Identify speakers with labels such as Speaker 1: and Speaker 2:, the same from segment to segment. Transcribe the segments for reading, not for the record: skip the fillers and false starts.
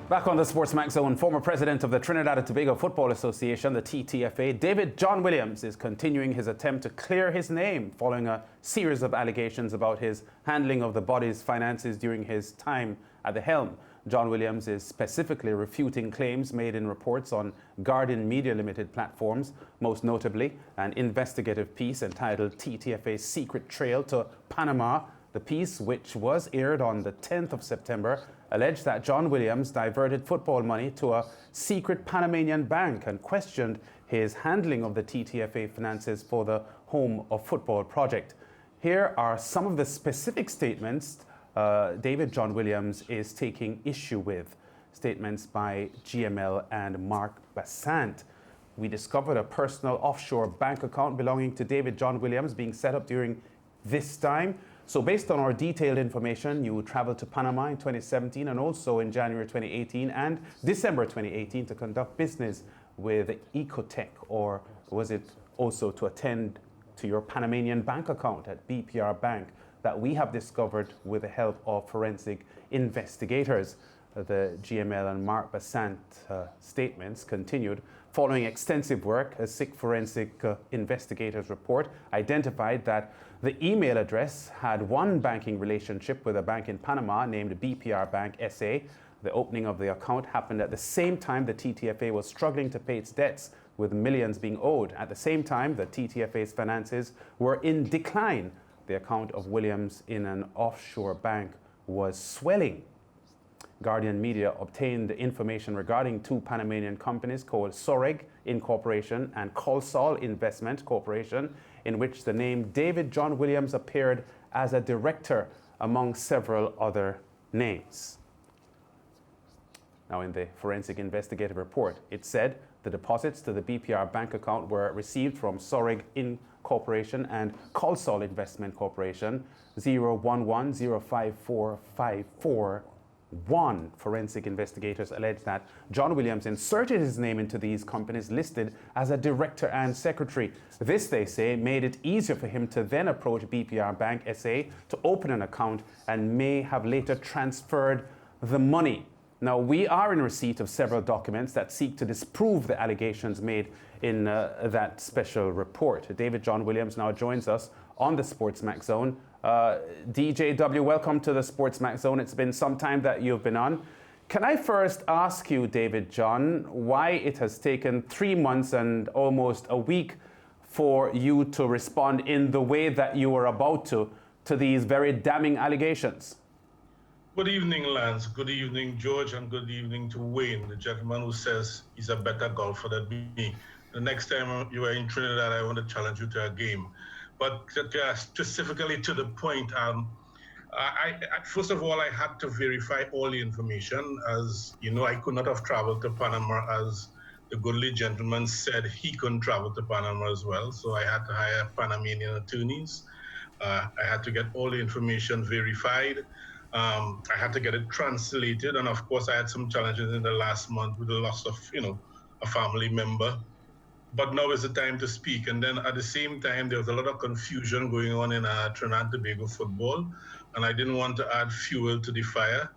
Speaker 1: Back on the SportsMax Zone, former president of the Trinidad and Tobago Football Association, the TTFA, David John Williams, is continuing his attempt to clear his name following a series of allegations about his handling of the body's finances during his time at the helm. John Williams is specifically refuting claims made in reports on Guardian Media Limited platforms, most notably an investigative piece entitled TTFA's Secret Trail to Panama. The piece, which was aired on the 10th of September, alleged that John Williams diverted football money to a secret Panamanian bank and questioned his handling of the TTFA finances for the Home of Football project. Here are some of the specific statements David John Williams is taking issue with. Statements by GML and Mark Bassant. We discovered a personal offshore bank account belonging to David John Williams being set up during this time. So based on our detailed information, you traveled to Panama in 2017 and also in January 2018 and December 2018 to conduct business with Ecotech, or was it also to attend to your Panamanian bank account at BPR Bank that we have discovered with the help of forensic investigators? The GML and Mark Bassant statements continued. Following extensive work, a SIC forensic investigators report identified that the email address had one banking relationship with a bank in Panama named BPR Bank SA. The opening of the account happened at the same time the TTFA was struggling to pay its debts, with millions being owed. At the same time, the TTFA's finances were in decline. The account of Williams in an offshore bank was swelling. Guardian Media obtained information regarding two Panamanian companies called Soreg Incorporation and Colsol Investment Corporation, in which the name David John Williams appeared as a director among several other names. Now, in the forensic investigative report, it said the deposits to the BPR bank account were received from Soreg Incorporation and Colsol Investment Corporation. 011054541. Forensic investigators allege that John Williams inserted his name into these companies listed as a director and secretary. This, they say, made it easier for him to then approach BPR Bank SA to open an account and may have later transferred the money. Now, we are in receipt of several documents that seek to disprove the allegations made in that special report. David John Williams now joins us on the SportsMax Zone. DJW, welcome to the SportsMax Zone. It's been some time that you've been on. Can I first ask you, David John, why it has taken 3 months and almost a week for you to respond in the way that you were about to these very damning allegations?
Speaker 2: Good evening, Lance. Good evening, George, and good evening to Wayne, the gentleman who says he's a better golfer than me. The next time you are in Trinidad, I want to challenge you to a game. But specifically to the point, first of all, I had to verify all the information. As you know, I could not have traveled to Panama, as the goodly gentleman said he couldn't travel to Panama as well. So I had to hire Panamanian attorneys. I had to get all the information verified. I had to get it translated. And of course, I had some challenges in the last month with the loss of, a family member. But now is the time to speak. And then at the same time, there was a lot of confusion going on in Trinidad and Tobago football. And I didn't want to add fuel to the fire.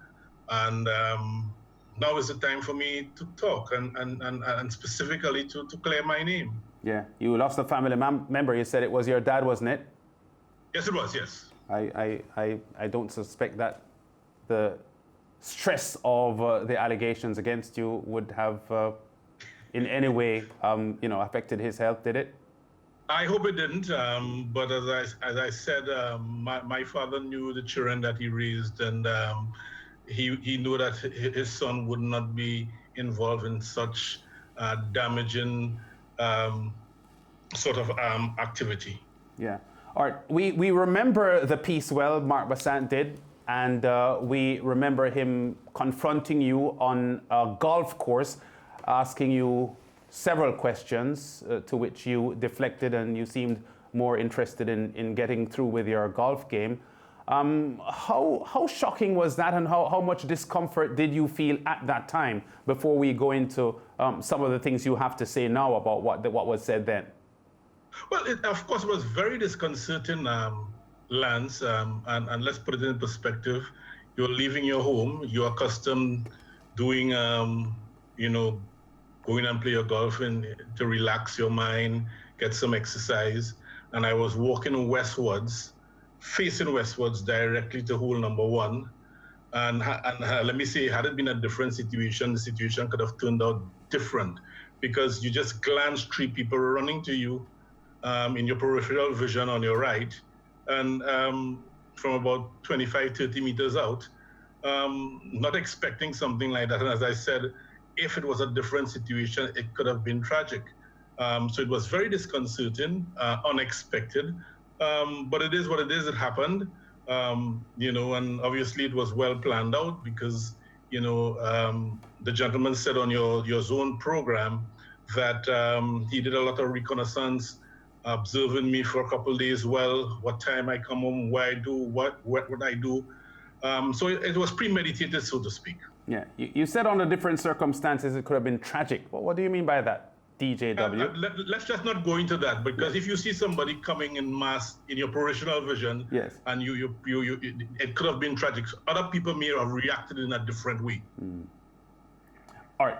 Speaker 2: And now is the time for me to talk and specifically to clear my name.
Speaker 1: Yeah, you lost a family member. You said it was your dad, wasn't it?
Speaker 2: Yes, it was, yes.
Speaker 1: I don't suspect that the stress of the allegations against you would have in any way, affected his health, did it?
Speaker 2: I hope it didn't. But as I said, my father knew the children that he raised, and he knew that his son would not be involved in such damaging sort of activity.
Speaker 1: Yeah. All right. We remember the piece well, Mark Bassant did, and we remember him confronting you on a golf course, asking you several questions to which you deflected, and you seemed more interested in getting through with your golf game. How shocking was that, and how much discomfort did you feel at that time, before we go into some of the things you have to say now about what was said then?
Speaker 2: Well, it, of course, was very disconcerting, Lance, and let's put it in perspective. You're leaving your home, you're accustomed doing, going and play your golf and to relax your mind, get some exercise. And I was walking westwards, facing westwards directly to hole number one. And let me say, had it been a different situation, the situation could have turned out different, because you just glanced three people running to you in your peripheral vision on your right, and from about 25, 30 meters out, not expecting something like that. And as I said, if it was a different situation, it could have been tragic. So it was very disconcerting, unexpected, but it is what it is. It happened, and obviously it was well planned out, because, the gentleman said on your zone program that he did a lot of reconnaissance, observing me for a couple of days, what time I come home, where I do, what I do. So it was premeditated, so to speak.
Speaker 1: Yeah, you said under different circumstances it could have been tragic. Well, what do you mean by that, DJW?
Speaker 2: Let's just not go into that, because if you see somebody coming in mass in your peripheral vision,
Speaker 1: yes,
Speaker 2: and it could have been tragic. Other people may have reacted in a different way.
Speaker 1: All right.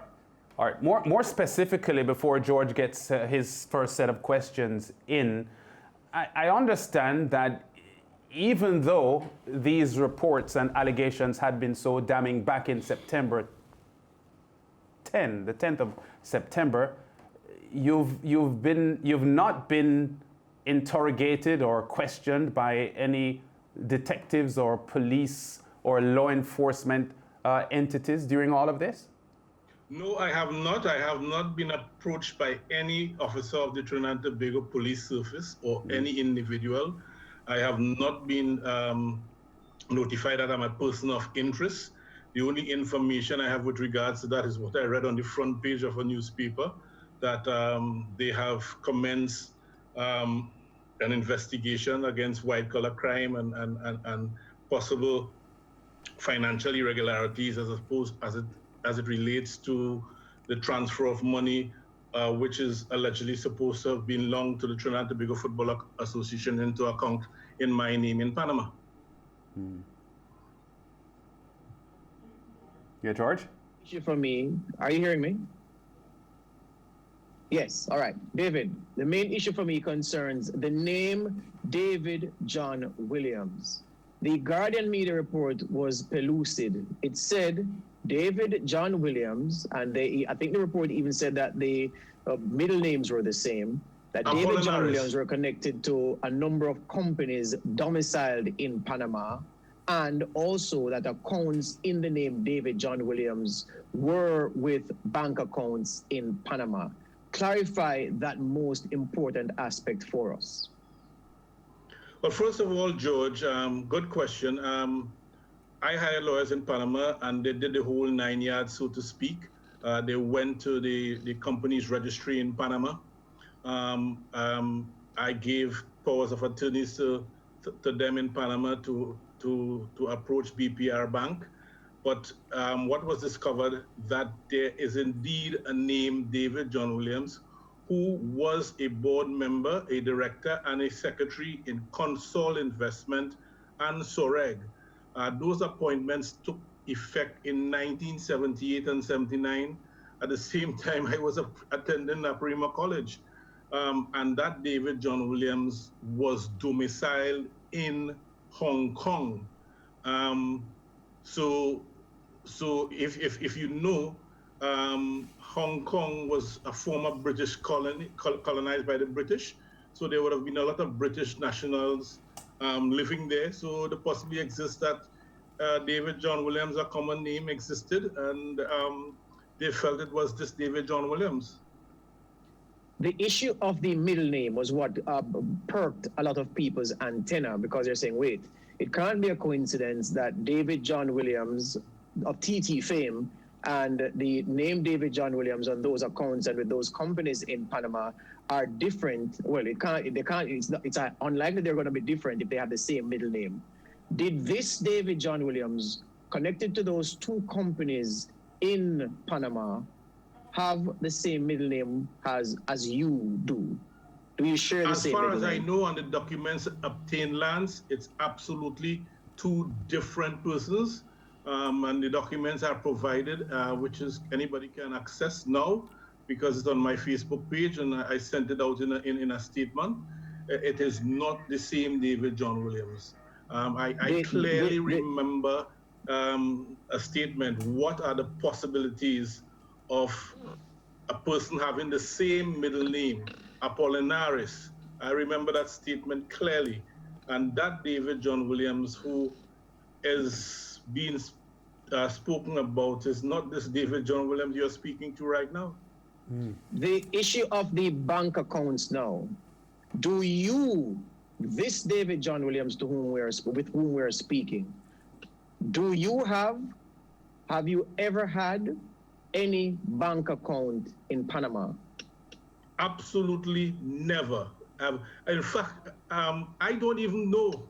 Speaker 1: More specifically, before George gets his first set of questions in, I understand that even though these reports and allegations had been so damning back in September the 10th of September, you've not been interrogated or questioned by any detectives or police or law enforcement entities during all of this?
Speaker 2: No, I have not. I have not been approached by any officer of the Trinidad and Tobago Police Service or any individual. I have not been notified that I'm a person of interest. The only information I have with regards to that is what I read on the front page of a newspaper, that they have commenced an investigation against white-collar crime and possible financial irregularities as it relates to the transfer of money, which is allegedly supposed to have been loaned to the Trinidad and Tobago Football Association into account in my name in Panama.
Speaker 1: Yeah, George?
Speaker 3: Issue for me. Are you hearing me? Yes. All right. David, the main issue for me concerns the name David John Williams. The Guardian media report was pellucid. It said David John Williams, and I think the report even said that the middle names were the same, that David John Williams were connected to a number of companies domiciled in Panama, and also that accounts in the name David John Williams were with bank accounts in Panama. Clarify that most important aspect for us.
Speaker 2: Well, first of all, George, good question. I hired lawyers in Panama, and they did the whole 9 yards, so to speak. They went to the company's registry in Panama. I gave powers of attorneys to them in Panama to approach BPR Bank. But what was discovered, that there is indeed a name, David John Williams, who was a board member, a director, and a secretary in Consol Investment and Soreg. Those appointments took effect in 1978 and 79. At the same time, I was attending Aprima College. And that David John Williams was domiciled in Hong Kong. So if you know, Hong Kong was a former British colony, colonized by the British. So there would have been a lot of British nationals living there. So it possibly exists that David John Williams, a common name, existed, and they felt it was this David John Williams.
Speaker 3: The issue of the middle name was what perked a lot of people's antenna, because they're saying, wait, it can't be a coincidence that David John Williams of TT fame and the name David John Williams on those accounts and with those companies in Panama are different. Well, it's unlikely they're going to be different if they have the same middle name. Did this David John Williams, connected to those two companies in Panama, have the same middle name as you do? Do you share the same middle name?
Speaker 2: As far as I know, on the documents obtained, Lance, it's absolutely two different persons. and the documents are provided, which is anybody can access now because it's on my Facebook page, and I sent it out in a statement. It is not the same David John Williams. I clearly remember a statement. What are the possibilities of a person having the same middle name, Apollinaris? I remember that statement clearly. And that David John Williams, who is being spoken about, is not this David John Williams you're speaking to right now.
Speaker 3: The issue of the bank accounts now, do you, this David John Williams with whom we're speaking, have you ever had any bank account in Panama?
Speaker 2: Absolutely never. In fact, I don't even know,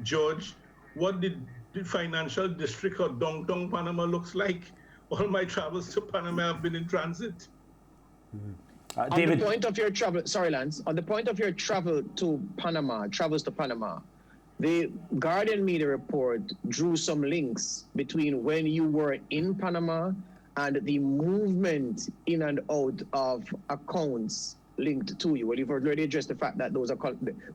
Speaker 2: George, what the financial district of downtown Panama looks like. All my travels to Panama have been in transit.
Speaker 1: David,
Speaker 3: on the point of your travel, sorry, Lance, on the point of your travels to Panama, the Guardian media report drew some links between when you were in Panama and the movement in and out of accounts linked to you. Well, you've already addressed the fact that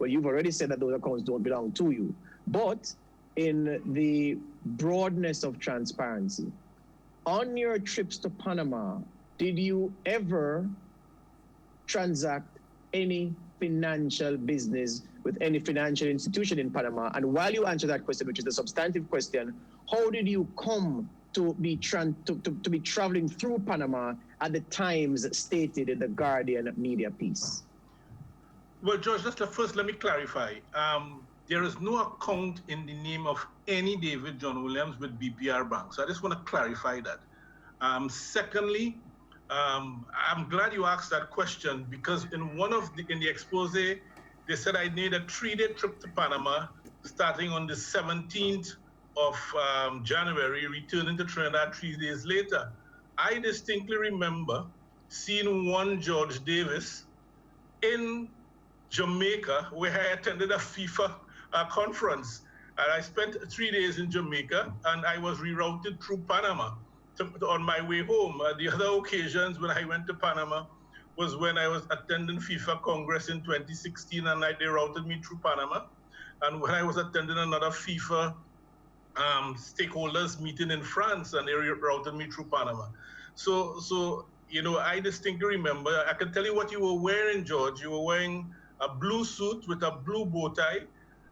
Speaker 3: you've already said that those accounts don't belong to you. But in the broadness of transparency, on your trips to Panama, did you ever transact any financial business with any financial institution in Panama? And while you answer that question, which is the substantive question, how did you come to be traveling through Panama at the times stated in the Guardian media piece?
Speaker 2: Well, George, first let me clarify. There is no account in the name of any David John Williams with BPR Bank. So I just want to clarify that. Secondly, I'm glad you asked that question because in the expose, they said I need a 3-day trip to Panama starting on the 17th of January, returning to Trinidad 3 days later. I distinctly remember seeing one George Davis in Jamaica where I attended a FIFA conference. And I spent 3 days in Jamaica and I was rerouted through Panama on my way home. The other occasions when I went to Panama was when I was attending FIFA Congress in 2016 and they routed me through Panama. And when I was attending another FIFA stakeholders meeting in France and they routed me through Panama. So I distinctly remember, I can tell you what you were wearing, George. You were wearing a blue suit with a blue bow tie,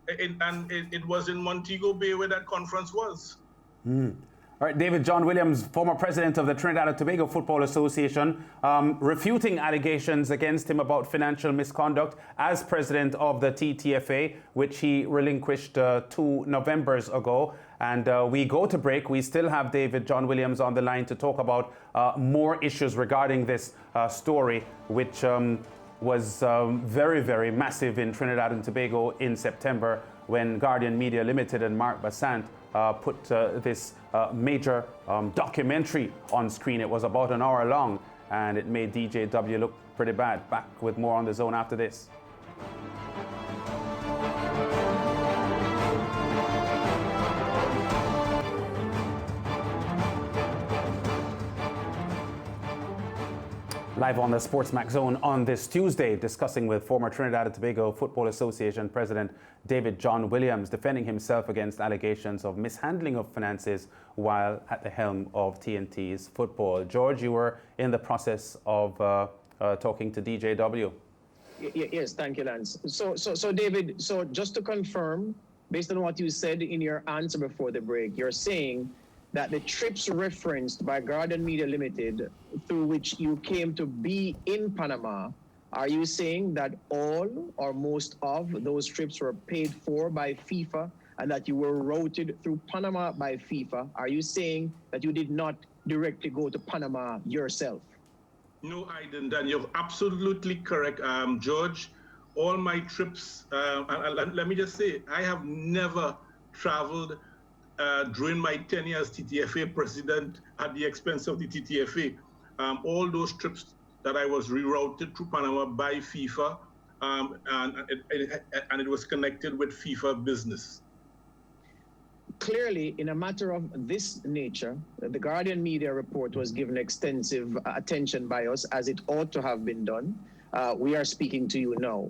Speaker 2: and it was in Montego Bay where that conference was.
Speaker 1: All right, David John Williams, former president of the Trinidad and Tobago Football Association, refuting allegations against him about financial misconduct as president of the TTFA, which he relinquished 2 Novembers ago. And we go to break. We still have David John Williams on the line to talk about more issues regarding this story, which was very, very massive in Trinidad and Tobago in September when Guardian Media Limited and Mark Bassant put this major documentary on screen. It was about an hour long and it made DJW look pretty bad. Back with more on The Zone after this. Live on the SportsMax Zone on this Tuesday, discussing with former Trinidad and Tobago Football Association President David John Williams, defending himself against allegations of mishandling of finances while at the helm of TNT's football. George, you were in the process of talking to DJW.
Speaker 3: Yes, thank you, Lance. So David, so just to confirm, based on what you said in your answer before the break, you're saying that the trips referenced by Guardian Media Limited through which you came to be in Panama, are you saying that all or most of those trips were paid for by FIFA and that you were routed through Panama by FIFA? Are you saying that you did not directly go to Panama yourself?
Speaker 2: No, I didn't. And you're absolutely correct, George. All my trips, let me just say, I have never traveled during my tenure as TTFA president at the expense of the TTFA. All those trips that I was rerouted through Panama by FIFA, and it was connected with FIFA business.
Speaker 3: clearly, in a matter of this nature, the Guardian media report was given extensive attention by us, as it ought to have been done. We are speaking to you now.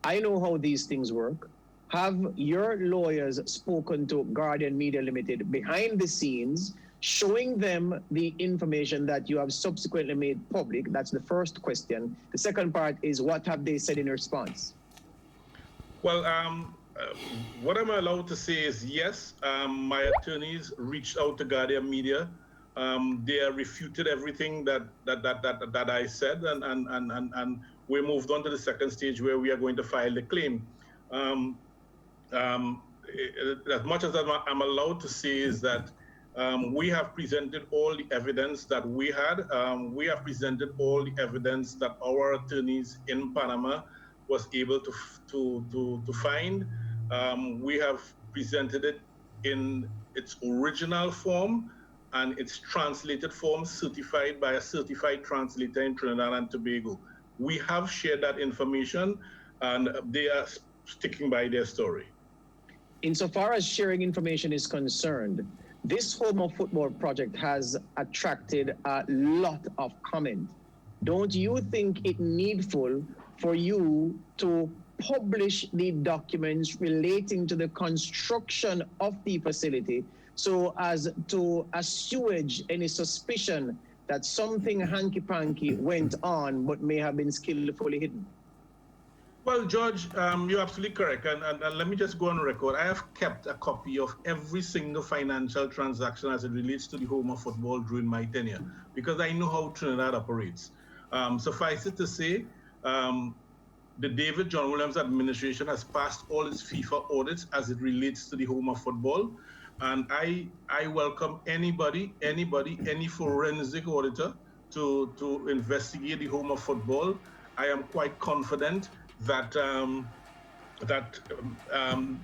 Speaker 3: I know how these things work. Have your lawyers spoken to Guardian Media Limited behind the scenes, showing them the information that you have subsequently made public? That's the first question. The second part is, what have they said in response?
Speaker 2: Well, what I'm allowed to say is yes, my attorneys reached out to Guardian Media. They refuted everything that I said, and we moved on to the second stage where we are going to file the claim. As much as I'm allowed to say is that we have presented all the evidence that we had. We have presented all the evidence that our attorneys in Panama was able to find. We have presented it in its original form and its translated form, certified by a certified translator in Trinidad and Tobago. We have shared that information, and they are sticking by their story.
Speaker 3: Insofar as sharing information is concerned, this Home of Football project has attracted a lot of comment. Don't you think it needful for you to publish the documents relating to the construction of the facility so as to assuage any suspicion that something hanky-panky went on but may have been skillfully hidden?
Speaker 2: Well, George, you're absolutely correct. And let me just go on record. I have kept a copy of every single financial transaction as it relates to the Home of Football during my tenure, because I know how Trinidad operates. Suffice it to say, the David John Williams administration has passed all its FIFA audits as it relates to the Home of Football. And I welcome any forensic auditor to investigate the Home of Football. I am quite confident that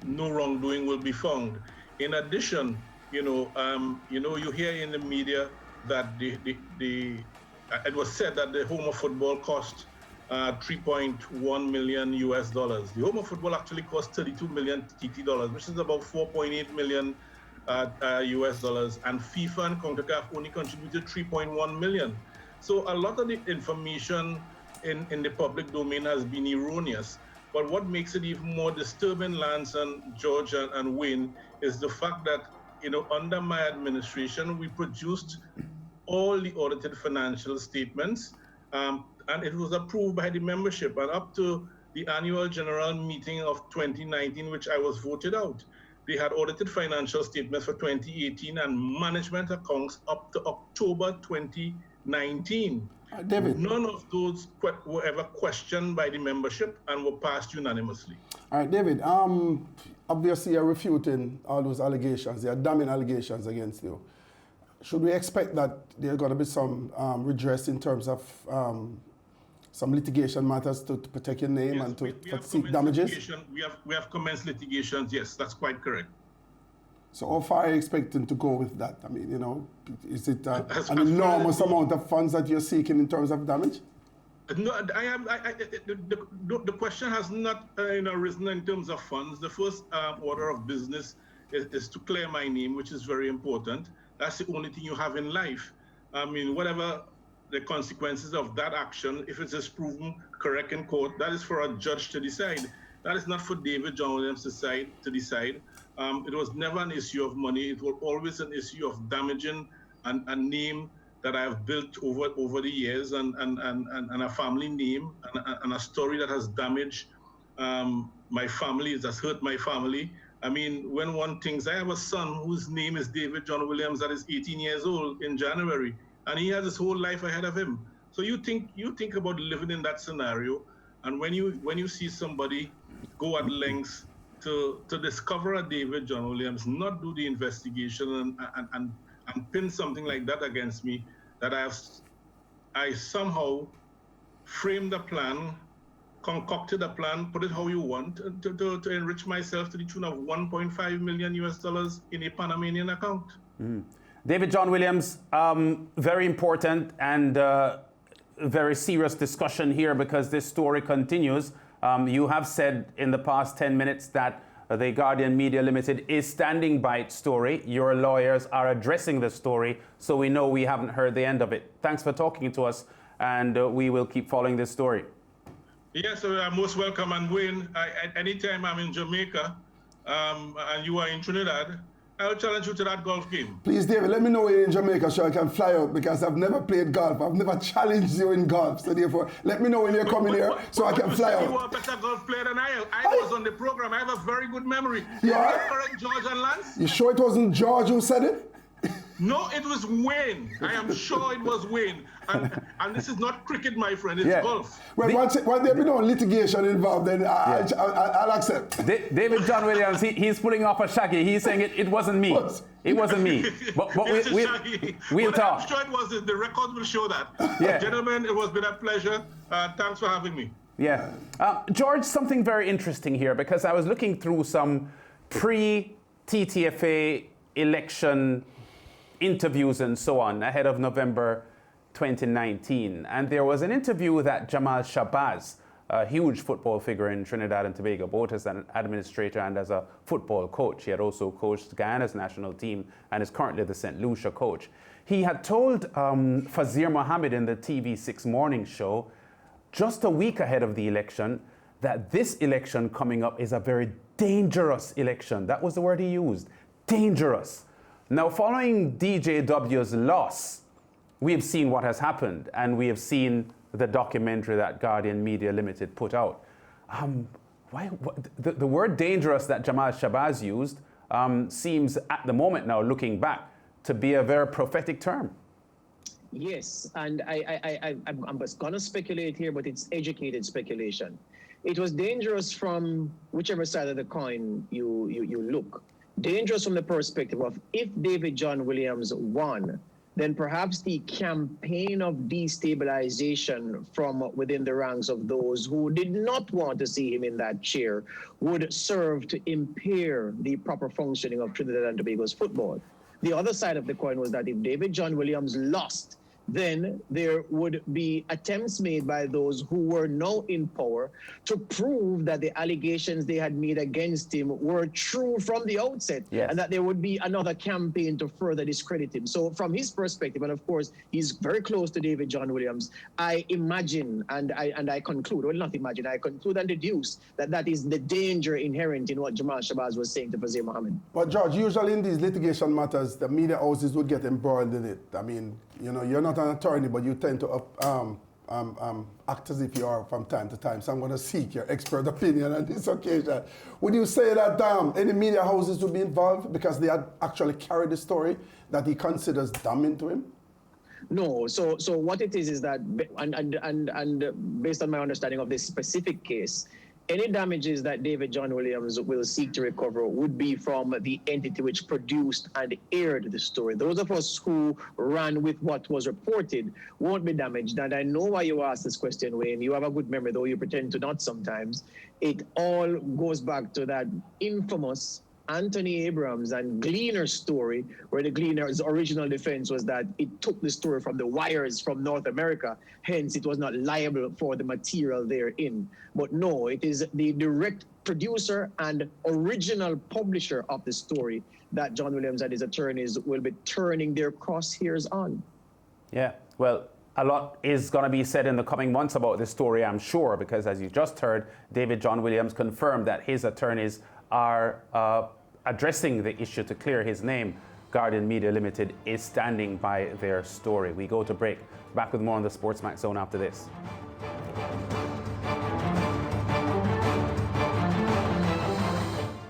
Speaker 2: no wrongdoing will be found. In addition, you hear in the media that it was said that the Home of Football cost $3.1 million US. The Home of Football actually cost 32 million TT dollars, which is about 4.8 million US dollars, and FIFA and CONCACAF only contributed 3.1 million. So a lot of the information in the public domain has been erroneous. But what makes it even more disturbing, Lance and George and Wayne, is the fact that, under my administration, we produced all the audited financial statements, and it was approved by the membership. And up to the annual general meeting of 2019, which I was voted out, they had audited financial statements for 2018 and management accounts up to October 2019.
Speaker 4: David.
Speaker 2: None of those were ever questioned by the membership and were passed unanimously.
Speaker 4: All right, David, obviously you're refuting all those allegations, they are damning allegations against you. Should we expect that there's going to be some redress in terms of some litigation matters to protect your name, yes, and to seek damages?
Speaker 2: We have commenced litigations, yes, that's quite correct.
Speaker 4: So how far are you expecting to go with that? I mean, is it an enormous amount of funds that you're seeking in terms of damage?
Speaker 2: No, the question has not arisen in terms of funds. The first order of business is to clear my name, which is very important. That's the only thing you have in life. I mean, whatever the consequences of that action, if it is proven correct in court, that is for a judge to decide. That is not for David John Williams to decide. It was never an issue of money. It was always an issue of damaging a name that I have built over the years, and a family name, and a story that has damaged my family, it has hurt my family. I mean, when one thinks, I have a son whose name is David John Williams that is 18 years old in January, and he has his whole life ahead of him. So you think about living in that scenario, and when you see somebody go at lengths to discover a David John Williams, not do the investigation and pin something like that against me, that I somehow framed a plan, concocted a plan, put it how you want, to enrich myself to the tune of $1.5 million US in a Panamanian account.
Speaker 1: Mm. David John Williams, very important and very serious discussion here, because this story continues. You have said in the past 10 minutes that The Guardian Media Limited is standing by its story. Your lawyers are addressing the story, so we know we haven't heard the end of it. Thanks for talking to us, and we will keep following this story.
Speaker 2: Yes, sir, I'm most welcome. And Wayne, anytime I'm in Jamaica and you are in Trinidad, I'll challenge you to that golf game.
Speaker 4: Please, David, let me know when you're in Jamaica so I can fly out, because I've never played golf. I've never challenged you in golf. So therefore, let me know when you're coming here so I can fly out.
Speaker 2: You are a better golf player than I am. I was on the program. I have a very good memory.
Speaker 4: You are?
Speaker 2: Correct, George and Lance?
Speaker 4: You sure it wasn't George who said it?
Speaker 2: No, it was Wayne. I am sure it was Wayne. And this is not cricket, my friend. It's golf.
Speaker 4: Well, once there be no litigation involved, then I'll accept.
Speaker 1: David John Williams, he's pulling off a shaggy. He's saying it wasn't me. It wasn't me. But we'll talk.
Speaker 2: I'm sure it wasn't. The record will show that.
Speaker 1: Yeah.
Speaker 2: Gentlemen, it has been a pleasure. Thanks for having me.
Speaker 1: Yeah. George, something very interesting here, because I was looking through some pre-TTFA election interviews and so on ahead of November 2019. And there was an interview that Jamal Shabazz, a huge football figure in Trinidad and Tobago, both as an administrator and as a football coach. He had also coached Guyana's national team and is currently the St. Lucia coach. He had told Fazir Mohammed in the TV6 morning show just a week ahead of the election that this election coming up is a very dangerous election. That was the word he used, dangerous. Now, following DJW's loss, we have seen what has happened, and we have seen the documentary that Guardian Media Limited put out. The word dangerous that Jamal Shabazz used seems, at the moment now, looking back, to be a very prophetic term.
Speaker 3: Yes, and I'm just going to speculate here, but it's educated speculation. It was dangerous from whichever side of the coin you look. Dangerous from the perspective of, if David John Williams won, then perhaps the campaign of destabilization from within the ranks of those who did not want to see him in that chair would serve to impair the proper functioning of Trinidad and Tobago's football. The other side of the coin was that if David John Williams lost, then there would be attempts made by those who were now in power to prove that the allegations they had made against him were true from the outset, and that there would be another campaign to further discredit him. So from his perspective, and of course, he's very close to David John Williams, I imagine and I conclude, well, not imagine, I conclude and deduce that that is the danger inherent in what Jamal Shabazz was saying to Fazir Mohammed.
Speaker 4: But George, usually in these litigation matters, the media houses would get embroiled in it. I mean, you know, you're not an attorney, but you tend to act as if you are from time to time. So I'm going to seek your expert opinion on this occasion. Would you say that any media houses would be involved because they had actually carried the story that he considers damning to him?
Speaker 3: No. So what it is that, and based on my understanding of this specific case, any damages that David John Williams will seek to recover would be from the entity which produced and aired the story. Those of us who ran with what was reported won't be damaged. And I know why you asked this question, Wayne. You have a good memory, though you pretend to not sometimes. It all goes back to that infamous Anthony Abrams and Gleaner story, where the Gleaner's original defense was that it took the story from the wires from North America, hence it was not liable for the material therein. But no, it is the direct producer and original publisher of the story that John Williams and his attorneys will be turning their crosshairs on.
Speaker 1: Yeah, well, a lot is going to be said in the coming months about this story, I'm sure, because as you just heard, David John Williams confirmed that his attorneys are addressing the issue to clear his name. Guardian Media Limited is standing by their story. We go to break. Back with more on the SportsMax Zone after this.